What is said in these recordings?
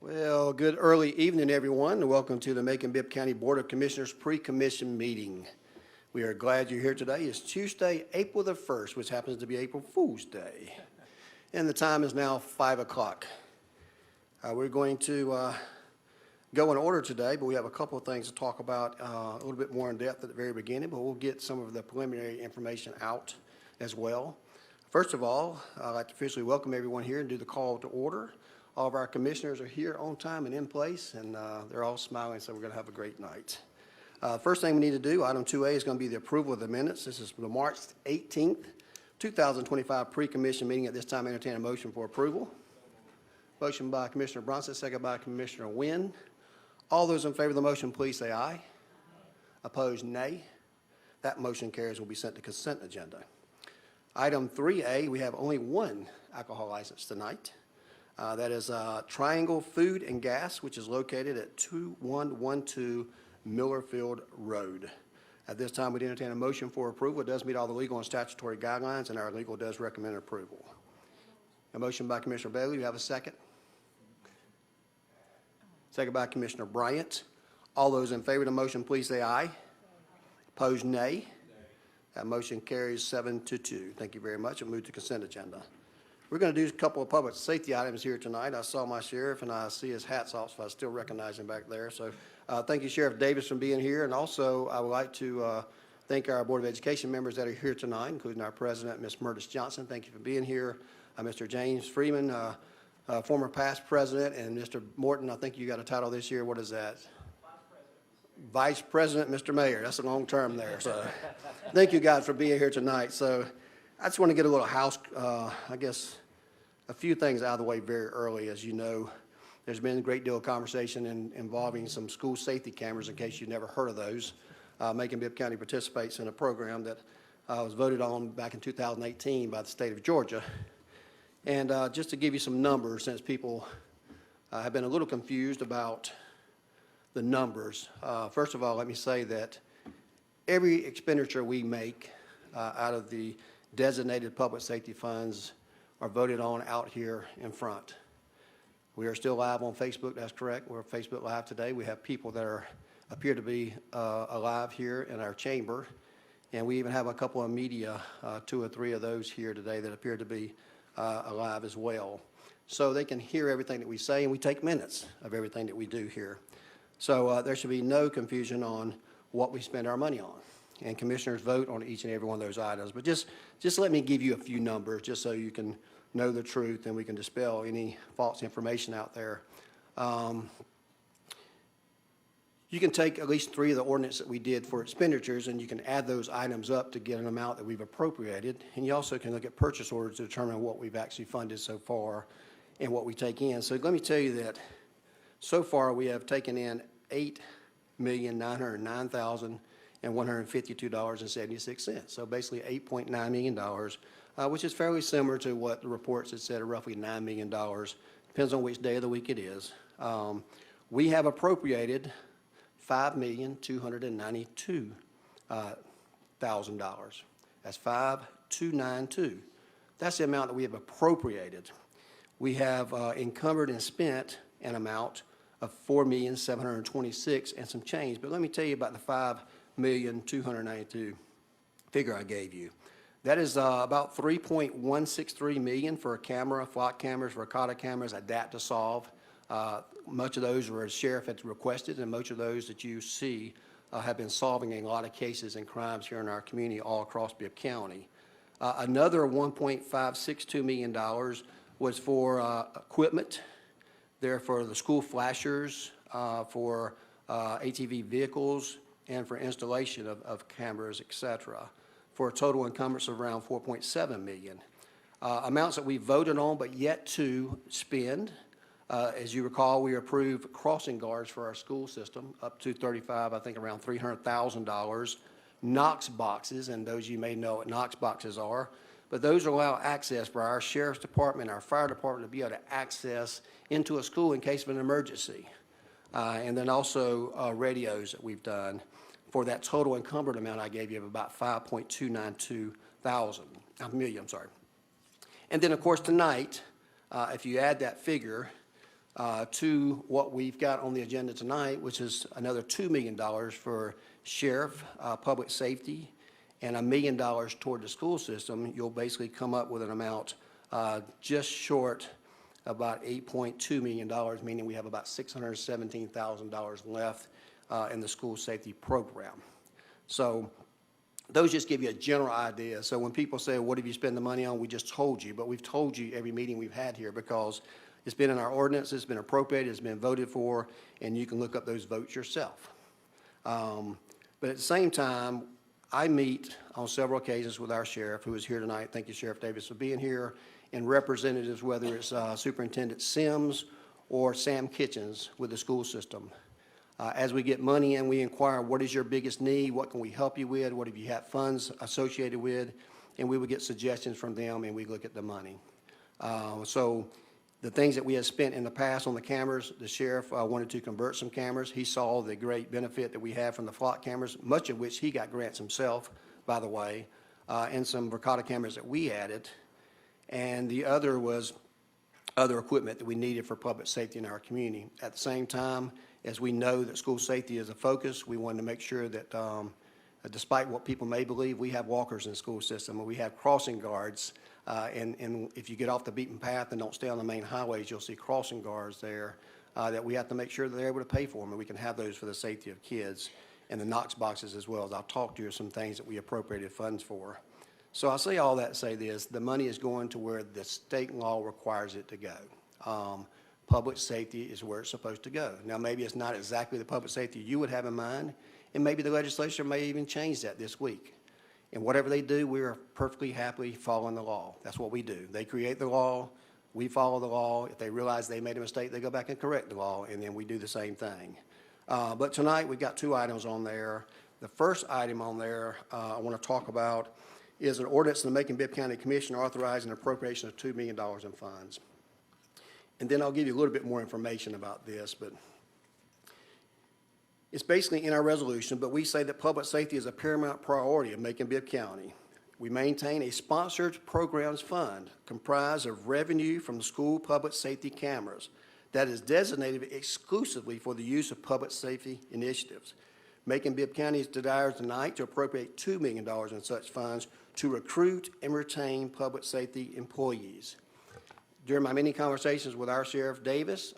Well, good early evening, everyone, and welcome to the Macon-Bibb County Board of Commissioners pre-commission meeting. We are glad you're here today. It's Tuesday, April the 1st, which happens to be April Fool's Day, and the time is now 5 o'clock. We're going to go in order today, but we have a couple of things to talk about a little bit more in depth at the very beginning, but we'll get some of the preliminary information out as well. First of all, I'd like to officially welcome everyone here and do the call to order. All of our commissioners are here on time and in place, and they're all smiling, so we're going to have a great night. First thing we need to do, item 2A, is going to be the approval of the minutes. This is the March 18th, 2025 pre-commission meeting. At this time, I entertain a motion for approval. Motion by Commissioner Bronson, second by Commissioner Wynn. All those in favor of the motion, please say aye. Opposed, nay. That motion carries, will be sent to consent agenda. Item 3A, we have only one alcohol license tonight. That is Triangle Food and Gas, which is located at 2112 Millerfield Road. At this time, we entertain a motion for approval. It does meet all the legal and statutory guidelines, and our legal does recommend approval. A motion by Commissioner Bailey. Do you have a second? Second by Commissioner Bryant. All those in favor of the motion, please say aye. Opposed, nay. That motion carries 7-2. Thank you very much. We'll move to consent agenda. We're going to do a couple of public safety items here tonight. I saw my sheriff, and I see his hat's off, so I still recognize him back there. So thank you, Sheriff Davis, for being here. And also, I would like to thank our Board of Education members that are here tonight, including our president, Ms. Murtis Johnson. Thank you for being here. Mr. James Freeman, former past president, and Mr. Morton, I think you got a title this year. What is that? Vice President, Mr. Mayor. That's a long term there. So thank you guys for being here tonight. So I just want to get a little a few things out of the way very early. As you know, there's been a great deal of conversation involving some school safety cameras, in case you've never heard of those. Macon-Bibb County participates in a program that was voted on back in 2018 by the state of Georgia. And just to give you some numbers, since people have been a little confused about the numbers, first of all, let me say that every expenditure we make out of the designated public safety funds are voted on out here in front. We are still live on Facebook. That's correct. We're Facebook Live today. We have people that appear to be alive here in our chamber, and we even have a couple of media, 2 or 3 of those here today that appear to be alive as well. So they can hear everything that we say, and we take minutes of everything that we do here. So there should be no confusion on what we spend our money on. And commissioners vote on each and every one of those items. But just let me give you a few numbers just so you can know the truth and we can dispel any false information out there. You can take at least 3 of the ordinance that we did for expenditures, and you can add those items up to get an amount that we've appropriated. And you also can look at purchase orders to determine what we've actually funded so far and what we take in. So let me tell you that so far we have taken in $8,909,152.76. So basically $8.9 million, which is fairly similar to what the reports had said, roughly $9 million. Depends on which day of the week it is. We have appropriated $5,292,000. That's 5,292. That's the amount that we have appropriated. We have encumbered and spent an amount of $4,726,000 and some change. But let me tell you about the $5,292,000 figure I gave you. That is about $3.163 million for a camera, flock cameras, ricotta cameras, Adapt-to-Solve. Much of those were as sheriff had requested, and much of those that you see have been solving a lot of cases and crimes here in our community all across Bibb County. Another $1.562 million was for equipment. There for the school flashers, for ATV vehicles, and for installation of cameras, etc., for a total encumbrance of around $4.7 million. Amounts that we voted on but yet to spend. As you recall, we approved crossing guards for our school system up to I think around $300,000. Knox boxes, and those you may know what Knox boxes are, but those allow access for our sheriff's department, our fire department to be able to access into a school in case of an emergency. And then also radios that we've done for that total encumbered amount I gave you of about $5.292 million. And then, of course, tonight, if you add that figure to what we've got on the agenda tonight, which is another $2 million for sheriff, public safety, and $1 million toward the school system, you'll basically come up with an amount just short about $8.2 million, meaning we have about $617,000 left in the school safety program. So those just give you a general idea. So when people say, what have you spent the money on? We just told you, but we've told you every meeting we've had here because it's been in our ordinance, it's been appropriated, it's been voted for, and you can look up those votes yourself. But at the same time, I meet on several occasions with our sheriff, who is here tonight. Thank you, Sheriff Davis, for being here, and representatives, whether it's Superintendent Sims or Sam Kitchens with the school system. As we get money in, we inquire, what is your biggest need? What can we help you with? What have you had funds associated with? And we would get suggestions from them, and we look at the money. So the things that we had spent in the past on the cameras, the sheriff wanted to convert some cameras. He saw the great benefit that we have from the flock cameras, much of which he got grants himself, by the way, and some Verkada cameras that we added. And the other was other equipment that we needed for public safety in our community. At the same time, as we know that school safety is a focus, we wanted to make sure that despite what people may believe, we have walkers in the school system, and we have crossing guards. And if you get off the beaten path and don't stay on the main highways, you'll see crossing guards there that we have to make sure that they're able to pay for them, and we can have those for the safety of kids, and the Knox boxes as well. As I'll talk to you some things that we appropriated funds for. So I say all that to say this: the money is going to where the state law requires it to go. Public safety is where it's supposed to go. Now, maybe it's not exactly the public safety you would have in mind, and maybe the legislature may even change that this week. And whatever they do, we are perfectly happy following the law. That's what we do. They create the law, we follow the law. If they realize they made a mistake, they go back and correct the law, and then we do the same thing. But tonight, we've got two items on there. The first item on there I want to talk about is an ordinance in the Macon-Bibb County Commission authorizing an appropriation of $2 million in funds. And then I'll give you a little bit more information about this, but it's basically in our resolution, but we say that public safety is a paramount priority of Macon-Bibb County. We maintain a sponsored programs fund comprised of revenue from school public safety cameras that is designated exclusively for the use of public safety initiatives. Macon-Bibb County desires tonight to appropriate $2 million in such funds to recruit and retain public safety employees. During my many conversations with our Sheriff Davis,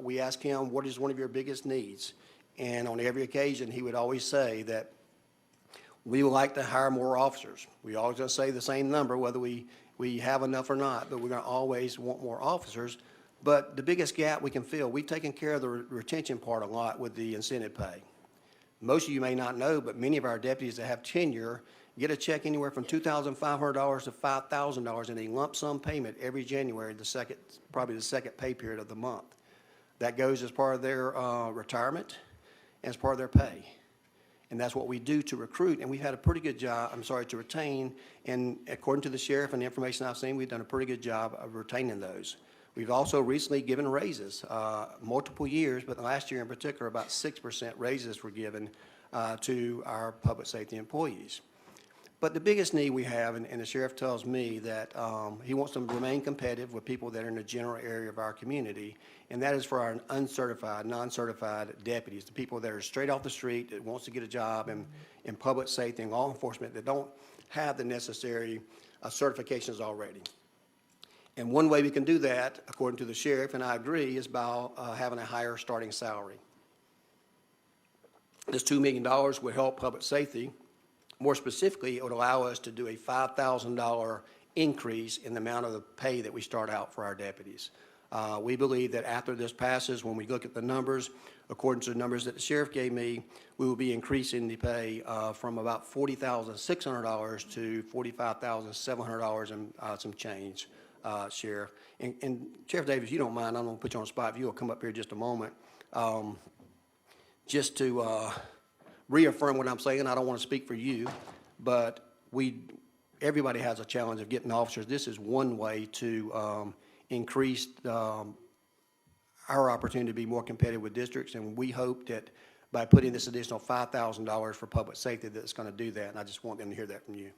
we asked him, what is one of your biggest needs? And on every occasion, he would always say that we would like to hire more officers. We always going to say the same number, whether we have enough or not, but we're going to always want more officers. But the biggest gap we can fill, we've taken care of the retention part a lot with the incentive pay. Most of you may not know, but many of our deputies that have tenure get a check anywhere from $2,500 to $5,000 in a lump sum payment every January, probably the second pay period of the month. That goes as part of their retirement and as part of their pay. And that's what we do to recruit, and we've had a pretty good job, to retain, and according to the sheriff and the information I've seen, we've done a pretty good job of retaining those. We've also recently given raises, multiple years, but last year in particular, about 6% raises were given to our public safety employees. But the biggest need we have, and the sheriff tells me that he wants to remain competitive with people that are in the general area of our community, and that is for our uncertified, non-certified deputies, the people that are straight off the street that wants to get a job in public safety and law enforcement that don't have the necessary certifications already. And one way we can do that, according to the sheriff, and I agree, is by having a higher starting salary. This $2 million would help public safety. More specifically, it would allow us to do a $5,000 increase in the amount of the pay that we start out for our deputies. We believe that after this passes, when we look at the numbers, according to the numbers that the sheriff gave me, we will be increasing the pay from about $40,600 to $45,700 and some change, Sheriff. And Sheriff Davis, you don't mind, I'm going to put you on the spot. If you will come up here just a moment, just to reaffirm what I'm saying. I don't want to speak for you, but everybody has a challenge of getting officers. This is one way to increase our opportunity to be more competitive with districts, and we hope that by putting this additional $5,000 for public safety that it's going to do that, and I just want them to hear that from you.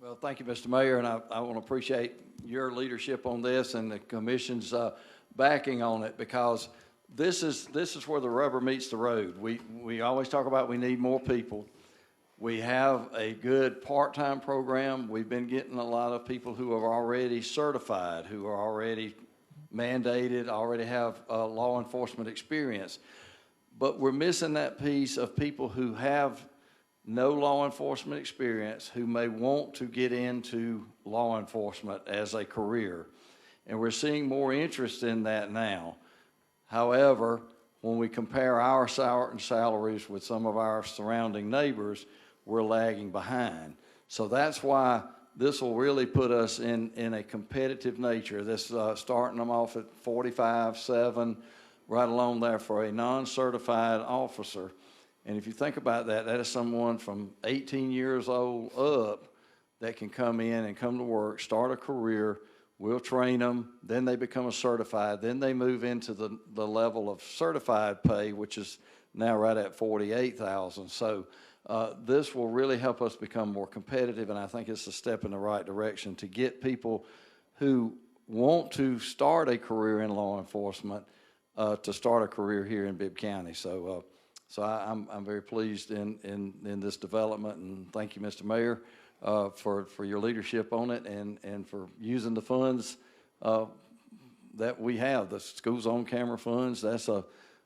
Well, thank you, Mr. Mayor, and I want to appreciate your leadership on this and the commission's backing on it, because this is where the rubber meets the road. We always talk about we need more people. We have a good part-time program. We've been getting a lot of people who are already certified, who are already mandated, already have law enforcement experience. But we're missing that piece of people who have no law enforcement experience, who may want to get into law enforcement as a career. And we're seeing more interest in that now. However, when we compare our salaries with some of our surrounding neighbors, we're lagging behind. So that's why this will really put us in a competitive nature. This starting them off at 45.7, right along there for a non-certified officer. And if you think about that, that is someone from 18 years old up that can come in and come to work, start a career. We'll train them, then they become a certified, then they move into the level of certified pay, which is now right at $48,000. So this will really help us become more competitive, and I think it's a step in the right direction to get people who want to start a career in law enforcement to start a career here in Bibb County. So I'm very pleased in this development, and thank you, Mr. Mayor, for your leadership on it and for using the funds that we have, the school's on-camera funds.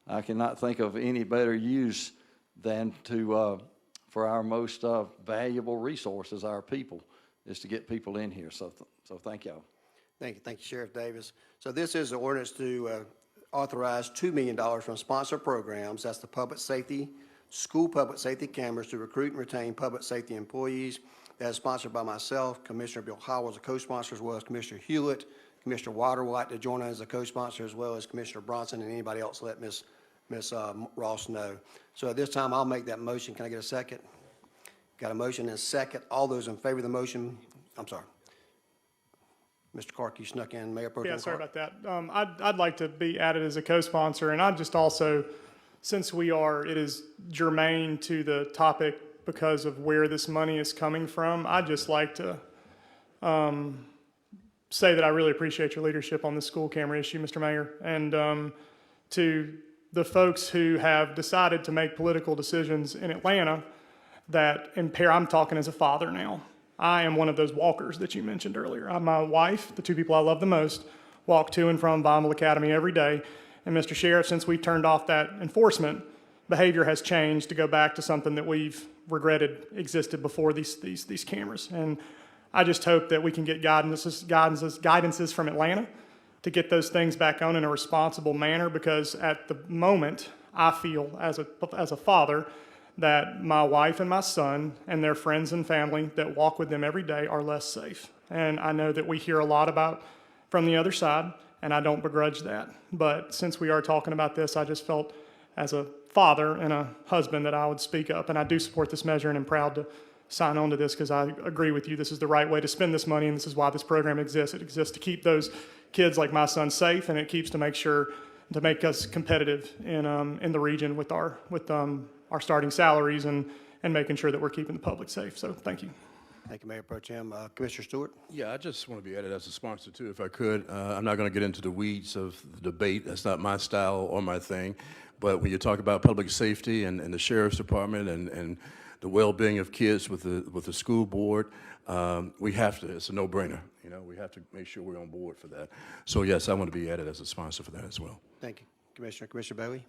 I cannot think of any better use than for our most valuable resources, our people, is to get people in here. So thank y'all. Thank you, Sheriff Davis. So this is an ordinance to authorize $2 million from sponsor programs. That's the public safety, school public safety cameras to recruit and retain public safety employees. That is sponsored by myself, Commissioner Bill Howell as a co-sponsor, as well as Commissioner Hewlett. Commissioner Water would like to join as a co-sponsor, as well as Commissioner Bronson, and anybody else let Ms. Ross know. So at this time, I'll make that motion. Can I get a second? Got a motion and a second. All those in favor of the motion, I'm sorry. Mr. Clark, you snuck in. Mayor Pro Tem Yeah, sorry Clark. about that. I'd like to be added as a co-sponsor, and I'd just also, since it is germane to the topic because of where this money is coming from, I'd just like to say that I really appreciate your leadership on the school camera issue, Mr. Mayor, and to the folks who have decided to make political decisions in Atlanta that impair. I'm talking as a father now. I am one of those walkers that you mentioned earlier. My wife, the two people I love the most, walk to and from Bible Academy every day. And Mr. Sheriff, since we turned off that enforcement, behavior has changed to go back to something that we've regretted existed before these cameras. And I just hope that we can get guidances from Atlanta to get those things back on in a responsible manner, because at the moment, I feel as a father that my wife and my son and their friends and family that walk with them every day are less safe. And I know that we hear a lot about from the other side, and I don't begrudge that. But since we are talking about this, I just felt as a father and a husband that I would speak up. And I do support this measure, and I'm proud to sign on to this because I agree with you. This is the right way to spend this money, and this is why this program exists. It exists to keep those kids like my son safe, and it keeps to make us competitive in the region with our starting salaries and making sure that we're keeping the public safe. So thank you. Thank you, Mayor Pro Tem. Commissioner Stewart? Yeah, I just want to be added as a sponsor, too, if I could. I'm not going to get into the weeds of the debate. That's not my style or my thing. But when you talk about public safety and the Sheriff's Department and the well-being of kids with the school board, we have to. It's a no-brainer. You know, we have to make sure we're on board for that. So, yes, I want to be added as a sponsor for that as well. Thank you. Commissioner Bowie?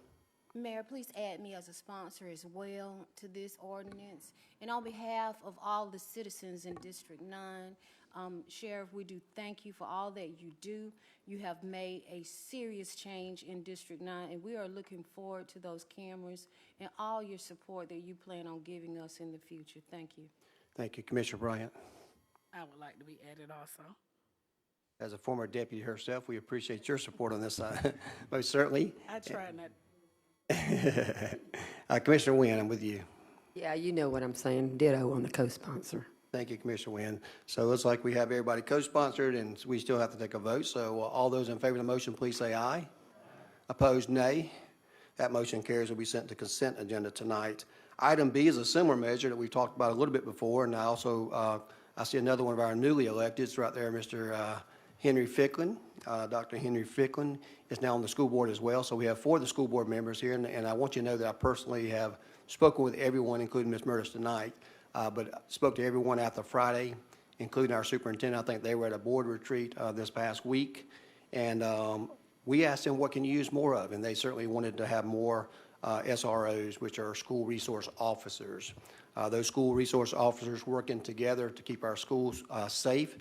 Mayor, please add me as a sponsor as well to this ordinance. And on behalf of all the citizens in District 9, Sheriff, we do thank you for all that you do. You have made a serious change in District 9, and we are looking forward to those cameras and all your support that you plan on giving us in the future. Thank you. Thank you. Commissioner Bryant? I would like to be added also. As a former deputy herself, we appreciate your support on this side, most certainly. I try not. Commissioner Wynn, I'm with you. Yeah, you know what I'm saying. Ditto on the co-sponsor. Thank you, Commissioner Wynn. So it looks like we have everybody co-sponsored, and we still have to take a vote. So all those in favor of the motion, please say aye. Opposed, nay. That motion carries. Will be sent to consent agenda tonight. Item B is a similar measure that we talked about a little bit before, and I also I see another one of our newly electeds right there, Mr. Henry Ficklin. Dr. Henry Ficklin is now on the school board as well. So we have 4 of the school board members here, and I want you to know that I personally have spoken with everyone, including Ms. Murtis tonight, but spoke to everyone after Friday, including our superintendent. I think they were at a board retreat this past week, and we asked them what can you use more of, and they certainly wanted to have more SROs, which are school resource officers. Those school resource officers working together to keep our schools safe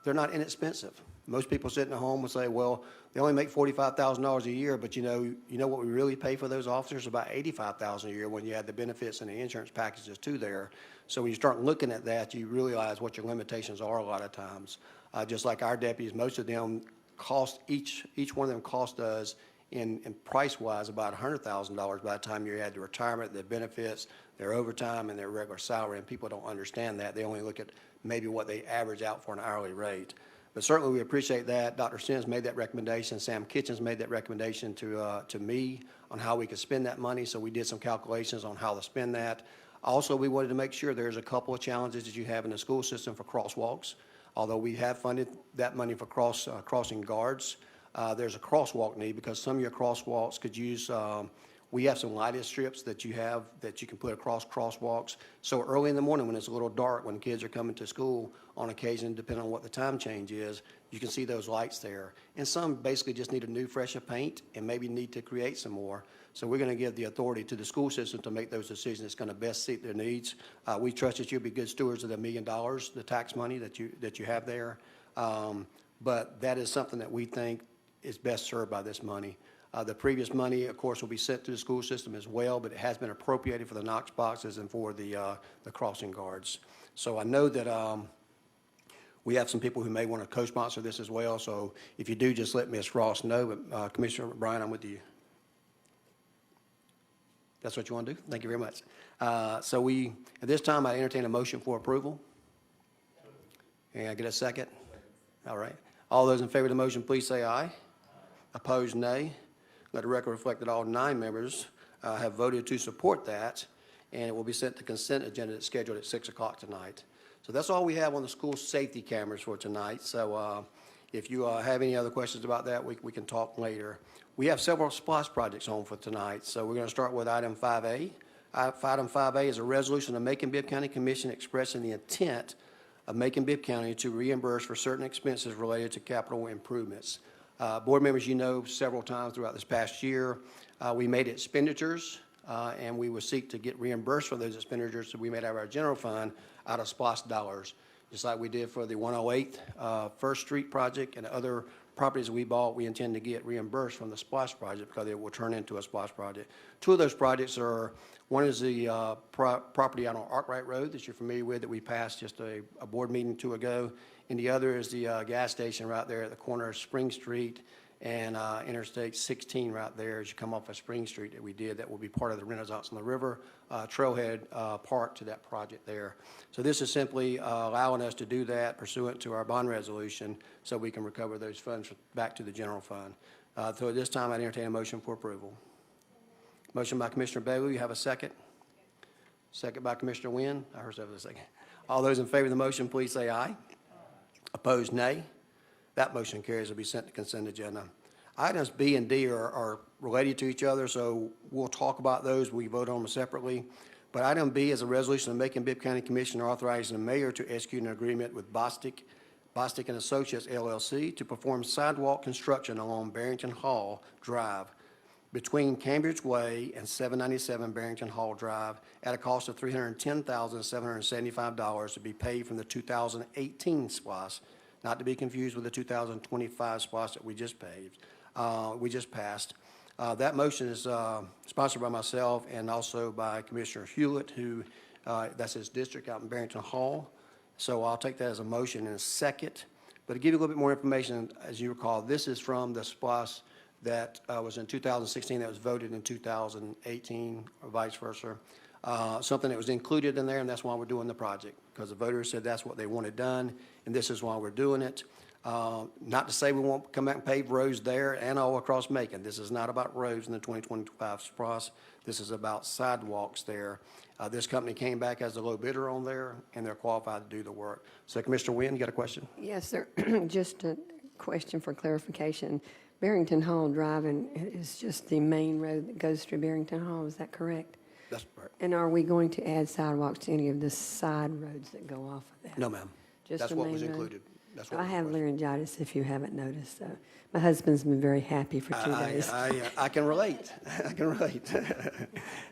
they're not inexpensive. Most people sitting at home will say, well, they only make $45,000 a year, but you know what we really pay for those officers? About $85,000 a year when you add the benefits and the insurance packages to there. So when you start looking at that, you realize what your limitations are a lot of times. Just like our deputies, most of them cost, each one of them cost us in price-wise about $100,000 by the time you add the retirement, the benefits, their overtime, and their regular salary, and people don't understand that. They only look at maybe what they average out for an hourly rate. But certainly we appreciate that. Dr. Sims made that recommendation. Sam Kitchens made that recommendation to me on how we could spend that money, so we did some calculations on how to spend that. Also, we wanted to make sure there's a couple of challenges that you have in the school system for crosswalks. Although we have funded that money for crossing guards, there's a crosswalk need because some of your crosswalks could use, we have some lighted strips that you can put across crosswalks. So early in the morning when it's a little dark, when kids are coming to school, on occasion, depending on what the time change is, you can see those lights there. And some basically just need a new fresh of paint and maybe need to create some more. So we're going to give the authority to the school system to make those decisions that's going to best suit their needs. We trust that you'll be good stewards of the $1 million, the tax money that you have there. But that is something that we think is best served by this money. The previous money, of course, will be sent to the school system as well, but it has been appropriated for the Knox boxes and for the crossing guards. So I know that we have some people who may want to co-sponsor this as well. So if you do, just let Ms. Ross know. But Commissioner Bryan, I'm with you. That's what you want to do? Thank you very much. So at this time, I entertain a motion for approval. And I get a second? All right. All those in favor of the motion, please say aye. Opposed, nay. Let the record reflect that all 9 members have voted to support that, and it will be sent to consent agenda that's scheduled at 6 o'clock tonight. So that's all we have on the school safety cameras for tonight. So if you have any other questions about that, we can talk later. We have several SPLOST projects on for tonight, so we're going to start with item 5A. Item 5A is a resolution of Macon-Bibb County Commission expressing the intent of Macon-Bibb County to reimburse for certain expenses related to capital improvements. Board members, you know, several times throughout this past year, we made expenditures, and we will seek to get reimbursed for those expenditures that we made out of our general fund out of SPLOST dollars, just like we did for the 108 First Street project and other properties we bought. We intend to get reimbursed from the SPLOST project because it will turn into a SPLOST project. 2 of those projects are, one is the property out on Arkwright Road that you're familiar with that we passed just a board meeting 2 ago, and the other is the gas station right there at the corner of Spring Street and Interstate 16 right there as you come off of Spring Street that we did. That will be part of the Renaissance on the River Trailhead part to that project there. So this is simply allowing us to do that pursuant to our bond resolution so we can recover those funds back to the general fund. So at this time, I entertain a motion for approval. Motion by Commissioner Bailey. You have a second? Second by Commissioner Wynn. I heard that for a second. All those in favor of the motion, please say aye. Opposed, nay. That motion carries. Will be sent to consent agenda. Items B and D are related to each other, so we'll talk about those. We vote on them separately. But item B is a resolution of Macon-Bibb County Commission authorizing the mayor to execute an agreement with Bostic and Associates LLC to perform sidewalk construction along Barrington Hall Drive between Cambridge Way and 797 Barrington Hall Drive at a cost of $310,775 to be paid from the 2018 SPLOST, not to be confused with the 2025 SPLOST that we just passed. That motion is sponsored by myself and also by Commissioner Hewlett, who that's his district out in Barrington Hall. So I'll take that as a motion in a second. But to give you a little bit more information, as you recall, this is from the SPLOST that was in 2016 that was voted in 2018 or vice versa. Something that was included in there, and that's why we're doing the project, because the voters said that's what they wanted done, and this is why we're doing it. Not to say we won't come back and pave roads there and all across Macon. This is not about roads in the 2025 SPROS. This is about sidewalks there. This company came back as a low bidder on there, and they're qualified to do the work. So Commissioner Wynn, you got a question? Yes, sir. Just a question for clarification. Barrington Hall Drive is just the main road that goes through Barrington Hall, is that correct? That's correct. And are we going to add sidewalks to any of the side roads that go off of that? No, ma'am. Just That's the what main was road? included. That's what I was have requested. laryngitis, if you haven't noticed, so my husband's been very happy for 2 days. I can relate. I can relate.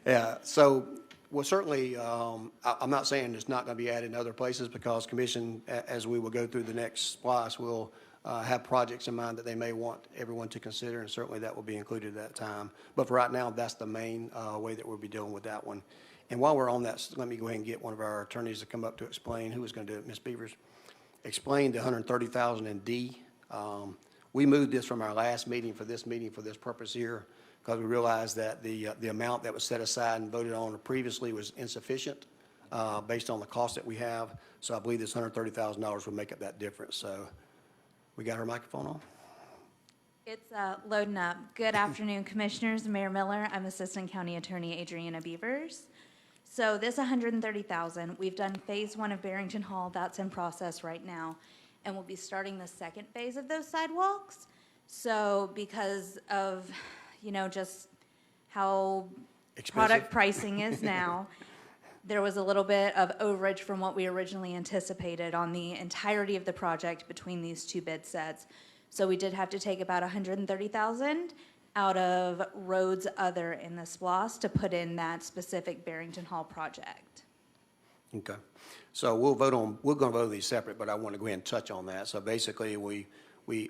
Yeah, so, well, certainly, I'm not saying it's not going to be added in other places because commission, as we will go through the next SPLOST, will have projects in mind that they may want everyone to consider, and certainly that will be included at that time. But for right now, that's the main way that we'll be dealing with that one. And while we're on that, let me go ahead and get one of our attorneys to come up to explain. Who was going to do it, Ms. Beavers? Explain the 130,000 in D. We moved this from our last meeting for this purpose here, because we realized that the amount that was set aside and voted on previously was insufficient based on the cost that we have. So I believe this $130,000 would make up that difference. So we got our microphone on? It's loading up. Good afternoon, Commissioners. Mayor Miller. I'm Assistant County Attorney Adriana Beavers. So this 130,000, we've done phase 1 of Barrington Hall. That's in process right now. And we'll be starting the second phase of those sidewalks. So because of, just how product pricing is now, there was a little bit of overage from what we originally anticipated on the entirety of the project between these two bid sets. So we did have to take about 130,000 out of roads other in the SPLOST to put in that specific Barrington Hall project. Okay. So we're going to vote on these separate, but I want to go ahead and touch on that. So basically, we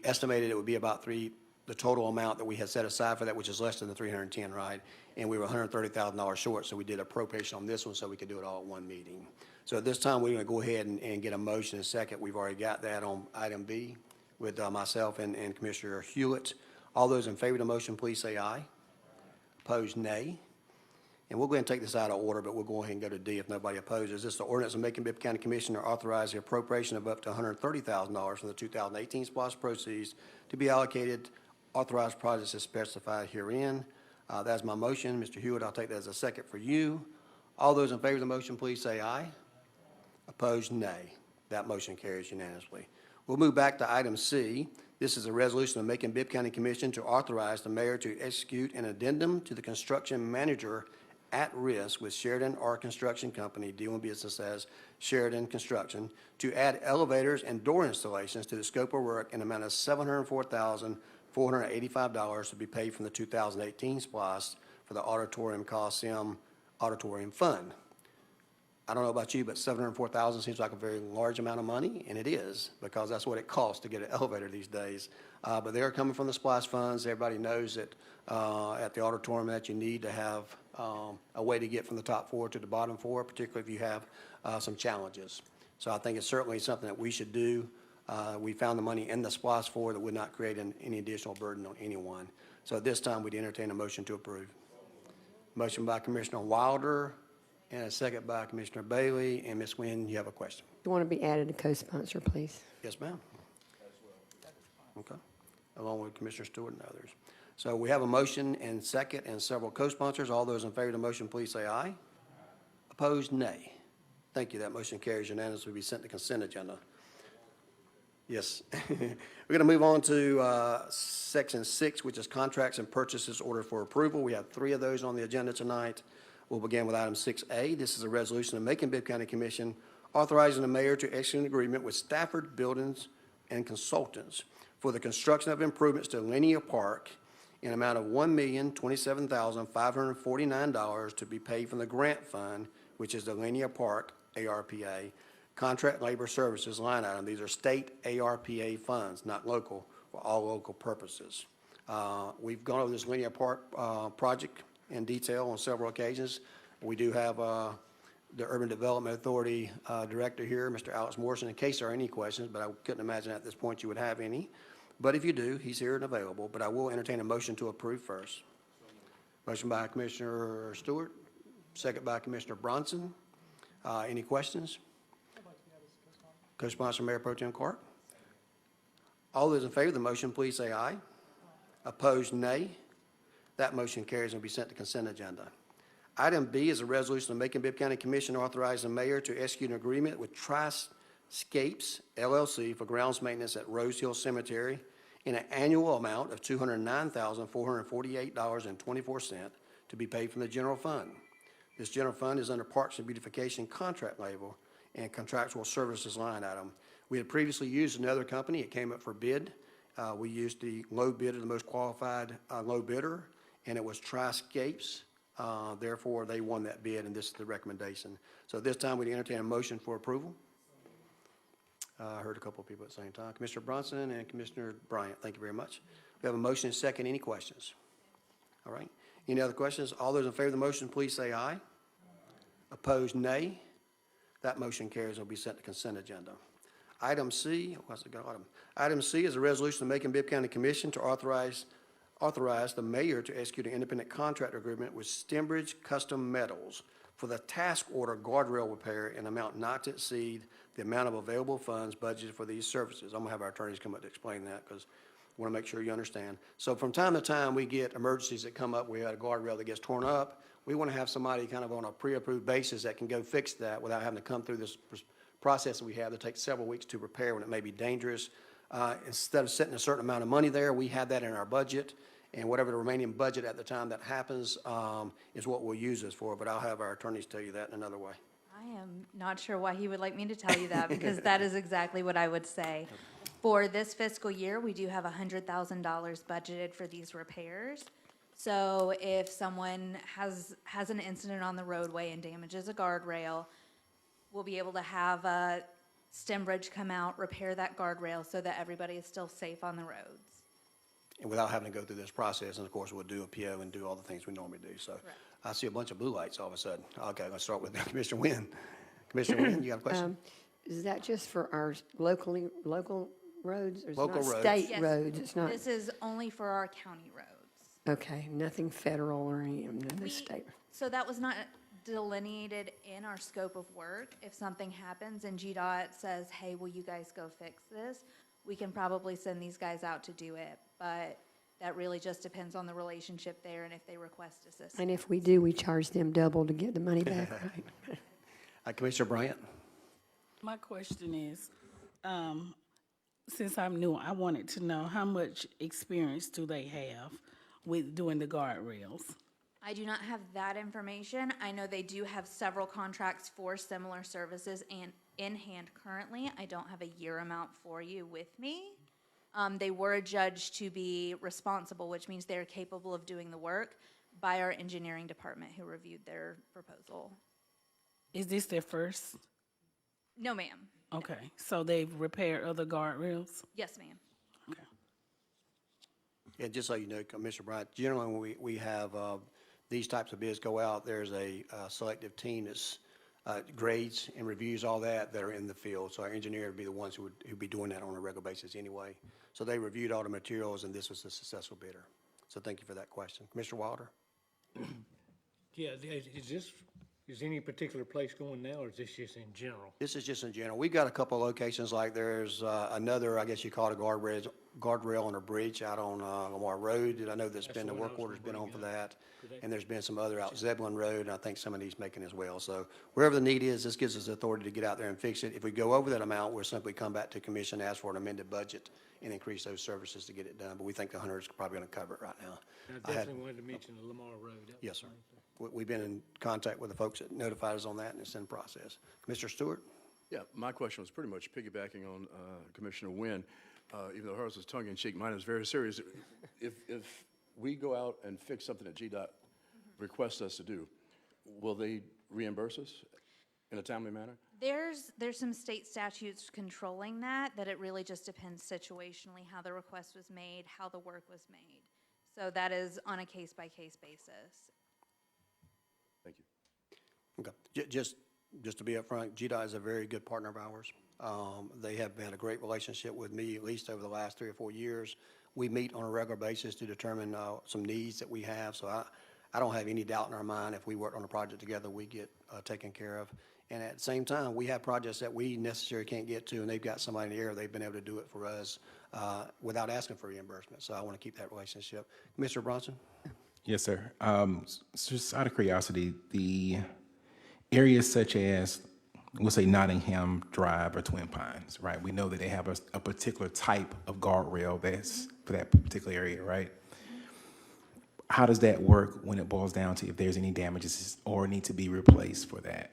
estimated it would be about the total amount that we had set aside for that, which is less than the 310, right? And we were $130,000 short, so we did appropriation on this one so we could do it all at one meeting. So at this time, we're going to go ahead and get a motion in a second. We've already got that on item B with myself and Commissioner Hewitt. All those in favor of the motion, please say aye. Opposed, nay. And we'll go ahead and take this out of order, but we'll go ahead and go to D if nobody opposes. This is the ordinance of Macon-Bibb County Commissioner authorize the appropriation of up to $130,000 from the 2018 SPLOST proceeds to be allocated authorized projects as specified herein. That's my motion. Mr. Hewitt, I'll take that as a second for you. All those in favor of the motion, please say aye. Opposed, nay. That motion carries unanimously. We'll move back to item C. This is a resolution of Macon-Bibb County Commission to authorize the mayor to execute an addendum to the construction manager at risk with Sheridan R Construction Company, doing business as Sheridan Construction, to add elevators and door installations to the scope of work in an amount of $704,485 to be paid from the 2018 SPLOST for the Auditorium Coliseum Auditorium Fund. I don't know about you, but $704,000 seems like a very large amount of money, and it is, because that's what it costs to get an elevator these days. But they are coming from the SPLOST funds. Everybody knows that at the auditorium that you need to have a way to get from the top floor to the bottom floor, particularly if you have some challenges. So I think it's certainly something that we should do. We found the money in the SPLOST for that would not create any additional burden on anyone. So at this time, we'd entertain a motion to approve. Motion by Commissioner Wilder, and a second by Commissioner Bailey. And Ms. Wynn, you have a question? You want to be added a co-sponsor, please? Yes, ma'am. Okay. Along with Commissioner Stewart and others. So we have a motion and second and several co-sponsors. All those in favor of the motion, please say aye. Opposed, nay. Thank you. That motion carries unanimously. Will be sent to consent agenda. Yes. We're going to move on to section 6, which is contracts and purchases ordered for approval. We have 3 of those on the agenda tonight. We'll begin with item 6A. This is a resolution of Macon-Bibb County Commission authorizing the mayor to execute an agreement with Stafford Buildings and Consultants for the construction of improvements to Linear Park in an amount of $1,027,549 to be paid from the grant fund, which is the Linear Park ARPA Contract Labor Services line item. These are state ARPA funds, not local, for all local purposes. We've gone over this Linear Park project in detail on several occasions. We do have the Urban Development Authority Director here, Mr. Alex Morrison, in case there are any questions, but I couldn't imagine at this point you would have any. But if you do, he's here and available. But I will entertain a motion to approve first. Motion by Commissioner Stewart, second by Commissioner Bronson. Any questions? Co-sponsor Mayor Pro Tem Clark. All those in favor of the motion, please say aye. Opposed, nay. That motion carries and will be sent to consent agenda. Item B is a resolution of Macon-Bibb County Commission authorizing the mayor to execute an agreement with Triscapes LLC for grounds maintenance at Rose Hill Cemetery in an annual amount of $209,448.24 to be paid from the general fund. This general fund is under Parks and Beautification contract label and contractual services line item. We had previously used another company. It came up for bid. We used the low bidder, the most qualified low bidder, and it was Triscapes. Therefore, they won that bid, and this is the recommendation. So at this time, we entertain a motion for approval. I heard a couple of people at the same time. Commissioner Bronson and Commissioner Bryant, thank you very much. We have a motion and second. Any questions? All right. Any other questions? All those in favor of the motion, please say aye. Opposed, nay. That motion carries and will be sent to consent agenda. Item C, what's it got? Item C is a resolution of Macon-Bibb County Commission to authorize the mayor to execute an independent contract agreement with Stembridge Custom Metals for the task order guardrail repair in an amount not to exceed the amount of available funds budgeted for these services. I'm gonna have our attorneys come up to explain that because I want to make sure you understand. So from time to time, we get emergencies that come up. We had a guardrail that gets torn up. We want to have somebody kind of on a pre-approved basis that can go fix that without having to come through this process that we have that takes several weeks to repair when it may be dangerous. Instead of setting a certain amount of money there, we have that in our budget, and whatever the remaining budget at the time that happens is what we'll use this for, but I'll have our attorneys tell you that in another way. I am not sure why he would like me to tell you that, because that is exactly what I would say. For this fiscal year, we do have $100,000 budgeted for these repairs. So if someone has an incident on the roadway and damages a guardrail, we'll be able to have Stembridge come out, repair that guardrail so that everybody is still safe on the roads. And without having to go through this process, and of course, we'll do a PO and do all the things we normally do. So I see a bunch of blue lights all of a sudden. Okay, I'm going to start with Commissioner Wynn. Commissioner Wynn, you got a question? Is that just for our local roads? Or Local it's not roads. state Yes. roads? It's not, This is only for our county roads. okay, nothing federal or any of the state. So that was not delineated in our scope of work. If something happens and GDOT says, hey, will you guys go fix this? We can probably send these guys out to do it, but that really just depends on the relationship there and if they request assistance. And if we do, we charge them double to get the money back, right? Commissioner Bryant? My question is, since I'm new, I wanted to know how much experience do they have with doing the guardrails? I do not have that information. I know they do have several contracts for similar services and in hand currently. I don't have a year amount for you with me. They were adjudged to be responsible, which means they're capable of doing the work, by our engineering department who reviewed their proposal. Is this their first? No, ma'am. Okay, so they've repaired other guardrails? Yes, ma'am. Okay. Yeah, just so you know, Commissioner Bryant, generally when we have these types of bids go out, there's a selective team that's grades and reviews all that are in the field. So our engineer would be the ones who'd be doing that on a regular basis anyway. So they reviewed all the materials, and this was the successful bidder. So thank you for that question. Commissioner Wilder? Yeah, is any particular place going now, or is this just in general? This is just in general. We've got a couple of locations, like there's another, I guess you call it a guardrail on a bridge out on Lamar Road. And I know there's been, the the one I work was order's been gonna on for bring that. And there's been some other out Zebulon Road, and I think some of these making as well. So wherever the need is, this gives us authority to get out there and fix it. If we go over that amount, we'll simply come back to commission, ask for an amended budget, and increase those services to get it done. But we think the 100 is probably going to cover it right now. I definitely wanted to mention the Lamar Road. That was Yes, sir. fine. We've been in contact with the folks that notified us on that, and it's in process. Commissioner Stewart? Yeah, my question was pretty much piggybacking on Commissioner Wynn. Even though hers was tongue-in-cheek, mine is very serious. If we go out and fix something that GDOT requests us to do, will they reimburse us in a timely manner? There's some state statutes controlling that it really just depends situationally how the request was made, how the work was made. So that is on a case-by-case basis. Thank you. Okay. Just to be upfront, GDOT is a very good partner of ours. They have had a great relationship with me, at least over the last 3 or 4 years. We meet on a regular basis to determine some needs that we have. So I don't have any doubt in our mind if we work on a project together, we get taken care of. And at the same time, we have projects that we necessarily can't get to, and they've got somebody in the area, they've been able to do it for us. without asking for reimbursement. So I want to keep that relationship. Commissioner Bronson? Yes, sir. Just out of curiosity, the areas such as, we'll say Nottingham Drive or Twin Pines, right? We know that they have a particular type of guardrail that's for that particular area, right? How does that work when it boils down to if there's any damages or need to be replaced for that?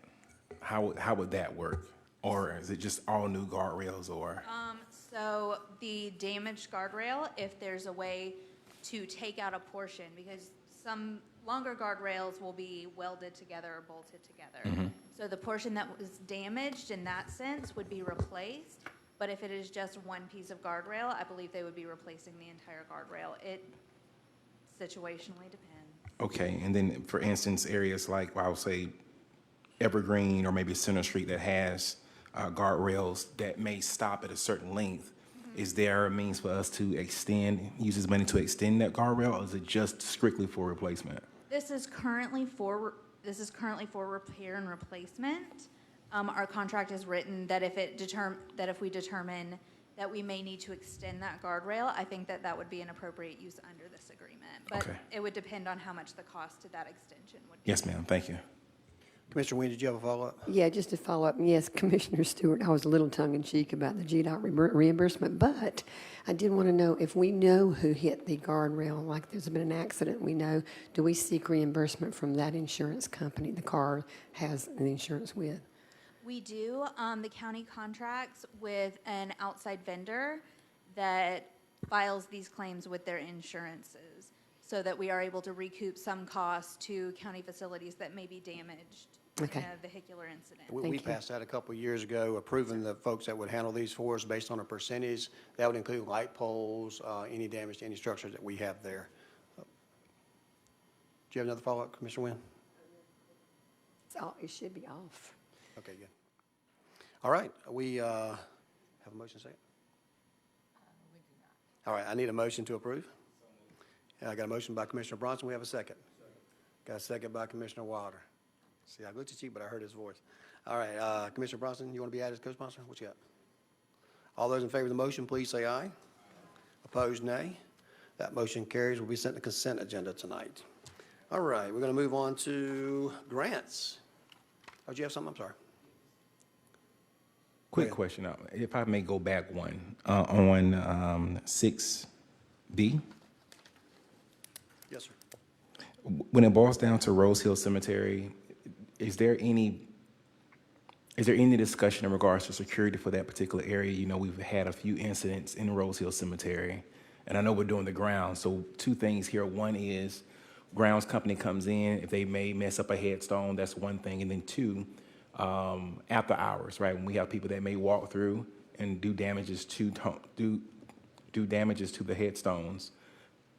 How would that work? Or is it just all new guardrails or? So the damaged guardrail, if there's a way to take out a portion, because some longer guardrails will be welded together or bolted together. So the portion that was damaged in that sense would be replaced. But if it is just one piece of guardrail, I believe they would be replacing the entire guardrail. It situationally depends. Okay, and then for instance, areas like, well, I would say Evergreen or maybe Center Street that has guardrails that may stop at a certain length, is there a means for us to use this money to extend that guardrail, or is it just strictly for replacement? This is currently for repair and replacement. Our contract is written that if we determine that we may need to extend that guardrail, I think that would be an appropriate use under this agreement. But Okay. it would depend on how much the cost to that extension would be. Yes, ma'am. Thank you. Commissioner Wynn, did you have a follow-up? Yeah, just to follow up, yes, Commissioner Stewart, I was a little tongue-in-cheek about the GDOT reimbursement, but I did want to know if we know who hit the guardrail, like there's been an accident, we know, do we seek reimbursement from that insurance company the car has the insurance with? We do. The county contracts with an outside vendor that files these claims with their insurances so that we are able to recoup some costs to county facilities that may be damaged Okay. in a vehicular incident. We Thank you. passed that a couple of years ago, approving the folks that would handle these for us based on a percentage. That would include light poles, any damage to any structures that we have there. Do you have another follow-up, Commissioner Wynn? It should be off. Okay, good. All right, we have a motion second? We do not. All right, I need a motion to approve. I got a motion by Commissioner Bronson. We have a second. Got a second by Commissioner Wilder. See, I looked at you, but I heard his voice. All right, Commissioner Bronson, you want to be added as co-sponsor? What you got? All those in favor of the motion, please say aye. Opposed, nay. That motion carries. Will be sent to consent agenda tonight. All right, we're going to move on to grants. Oh, do you have something? I'm sorry. Quick question, if I may go back one, on 6B, Yes, sir. when it boils down to Rose Hill Cemetery, is there any discussion in regards to security for that particular area? You know, we've had a few incidents in Rose Hill Cemetery, and I know we're doing the grounds. So two things here. One is grounds company comes in, if they may mess up a headstone, that's one thing. And then two, after hours, right? When we have people that may walk through and do damages to the headstones.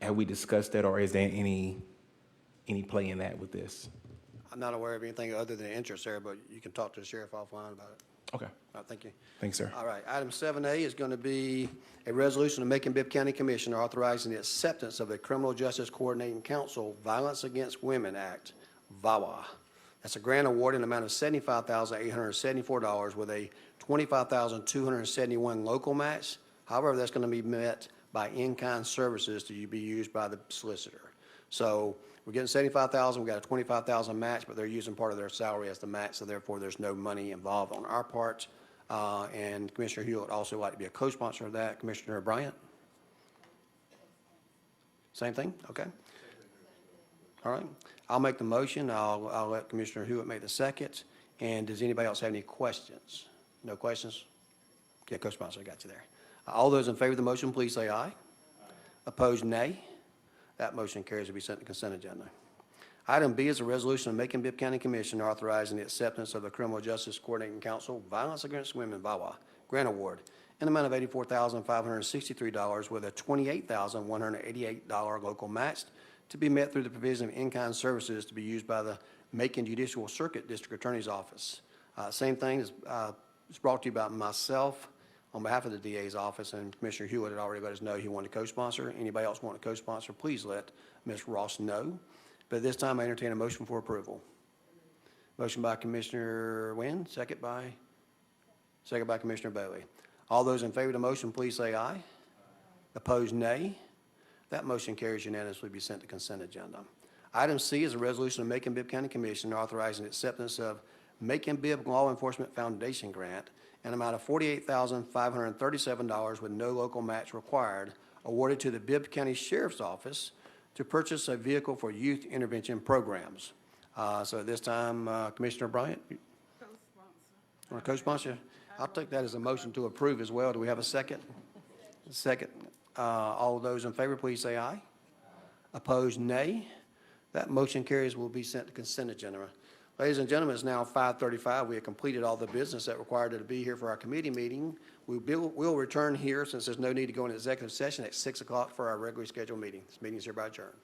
Have we discussed that, or is there any play in that with this? I'm not aware of anything other than interest there, but you can talk to the sheriff offline about it. Okay. All right, thank you. Thanks, sir. All right, item 7A is going to be a resolution of Macon-Bibb County Commissioner authorizing the acceptance of the Criminal Justice Coordinating Council Violence Against Women Act, VAWA. That's a grant award in the amount of $75,874 with a $25,271 local match. However, that's going to be met by in-kind services to be used by the solicitor. So we're getting $75,000, we got a $25,000 match, but they're using part of their salary as the match, so therefore there's no money involved on our part. And Commissioner Hewitt would also like to be a co-sponsor of that. Commissioner Bryant? Same thing? Okay. All right. I'll make the motion. I'll let Commissioner Hewitt make the second. And does anybody else have any questions? No questions? Yeah, co-sponsor, I got you there. All those in favor of the motion, please say aye. Opposed, nay. That motion carries to be sent to consent agenda. Item B is a resolution of Macon-Bibb County Commission authorizing the acceptance of the Criminal Justice Coordinating Council Violence Against Women, VAWA, grant award in the amount of $84,563 with a $28,188 local match to be met through the provision of in-kind services to be used by the Macon Judicial Circuit District Attorney's Office. Same thing is brought to you by myself on behalf of the DA's office, and Commissioner Hewitt had already let us know he wanted to co-sponsor. Anybody else want to co-sponsor, please let Ms. Ross know. But at this time, I entertain a motion for approval. Motion by Commissioner Wynn, second by Commissioner Bailey. All those in favor of the motion, please say aye. Opposed, nay. That motion carries unanimously, be sent to consent agenda. Item C is a resolution of Macon-Bibb County Commission authorizing acceptance of Macon-Bibb Law Enforcement Foundation grant, an amount of $48,537 with no local match required, awarded to the Bibb County Sheriff's Office to purchase a vehicle for youth intervention programs. So at this time, Commissioner Bryant? Or co-sponsor? I'll take that as a motion to approve as well. Do we have a second? Second. All of those in favor, please say aye. Opposed, nay. That motion carries, will be sent to consent agenda. Ladies and gentlemen, it's now 5:35. We have completed all the business that required to be here for our committee meeting. We'll return here, since there's no need to go into executive session, at 6 o'clock for our regularly scheduled meeting. This meeting is hereby adjourned.